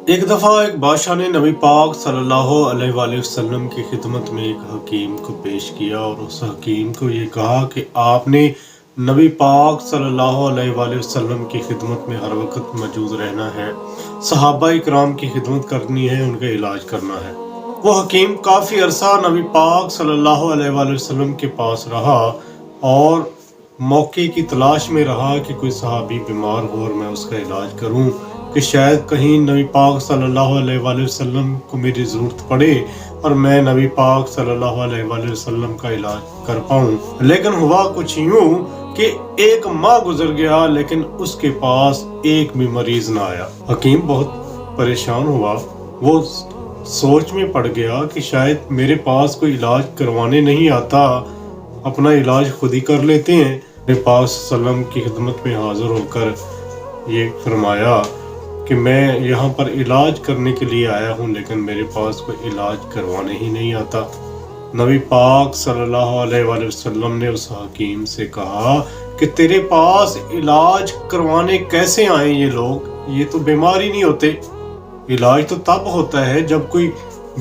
एक दफ़ा एक बादशाह ने नबी पाक सल्लल्लाहु अलैहि वसल्लम की खिदमत में एक हकीम को पेश किया और उस हकीम को ये कहा कि आपने नबी पाक सल्लल्लाहु अलैहि वसल्लम की खिदमत में हर वक्त मौजूद रहना है, सहाबा इकराम की खिदमत करनी है, उनका इलाज करना है। वो हकीम काफ़ी अरसा नबी पाक सल्लल्लाहु अलैहि वसल्लम के पास रहा और मौके की तलाश में रहा कि कोई सहाबी बीमार हो और मैं उसका इलाज करूं, कि शायद कहीं नबी पाक सल्लल्लाहु अलैहि वसल्लम को मेरी ज़रूरत पड़े और मैं नबी पाक सल्लल्लाहु अलैहि वसल्लम का इलाज कर पाऊं। लेकिन हुआ कुछ यूं कि एक माह गुजर गया लेकिन उसके पास एक भी मरीज ना आया। हकीम बहुत परेशान हुआ। वो सोच में पड़ गया कि शायद मेरे पास कोई इलाज करवाने नहीं आता, अपना इलाज खुद ही कर लेते हैं। नबी पाक सल्लम की खिदमत में हाजिर होकर ये फरमाया कि मैं यहाँ पर इलाज करने के लिए आया हूँ लेकिन मेरे पास कोई इलाज करवाने ही नहीं आता। नबी पाक सल्लल्लाहु अलैहि वसल्लम ने उस हकीम से कहा कि तेरे पास इलाज करवाने कैसे आए ये लोग, ये तो बीमार ही नहीं होते। इलाज तो तब होता है जब कोई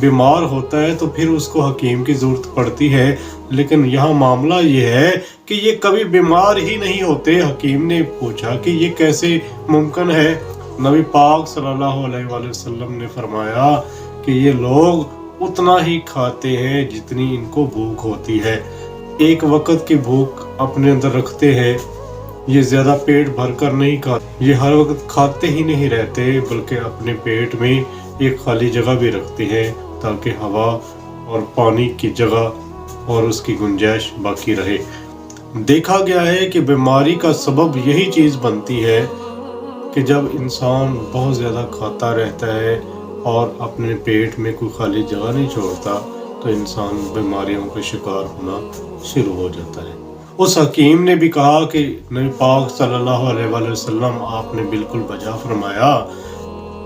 बीमार होता है तो फिर उसको हकीम की ज़रूरत पड़ती है, लेकिन यहाँ मामला ये है कि ये कभी बीमार ही नहीं होते। हकीम ने पूछा कि ये कैसे मुमकिन है। नबी पाक सल्लल्लाहु अलैहि वसल्लम ने फरमाया कि ये लोग उतना ही खाते हैं जितनी इनको भूख होती है, एक वक्त की भूख अपने अंदर रखते हैं। ये ज़्यादा पेट भर कर नहीं खाते, ये हर वक्त खाते ही नहीं रहते बल्कि अपने पेट में एक खाली जगह भी रखते हैं ताकि हवा और पानी की जगह और उसकी गुंजाइश बाकी रहे। देखा गया है कि बीमारी का सबब यही चीज़ बनती है कि जब इंसान बहुत ज़्यादा खाता रहता है और अपने पेट में कोई खाली जगह नहीं छोड़ता तो इंसान बीमारियों का शिकार होना शुरू हो जाता है। उस हकीम ने भी कहा कि नबी पाक सल्लल्लाहु अलैहि वसल्लम आपने बिल्कुल बजा फरमाया।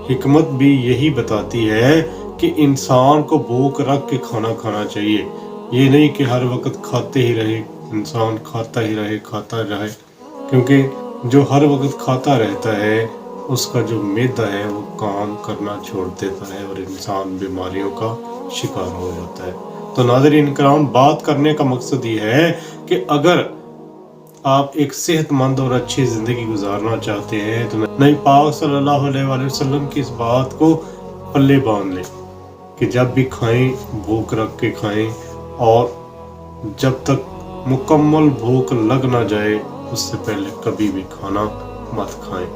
हिकमत भी यही बताती है कि इंसान को भूख रख के खाना खाना चाहिए, ये नहीं कि हर वक्त खाते ही रहे, इंसान खाता ही रहे क्योंकि जो हर वक्त खाता रहता है उसका जो मैदा है वो काम करना छोड़ देता है और इंसान बीमारियों का शिकार हो जाता है। तो नाज़रीन किराम, बात करने का मकसद ये है कि अगर आप एक सेहतमंद और अच्छी ज़िंदगी गुजारना चाहते हैं तो नबी पाक सल्लल्लाहु अलैहि वसल्लम की इस बात को पल्ले बांध लें कि जब भी खाएं भूख रख के खाएं और जब तक मुकम्मल भूख लग ना जाए उससे पहले कभी भी खाना मत खाएं।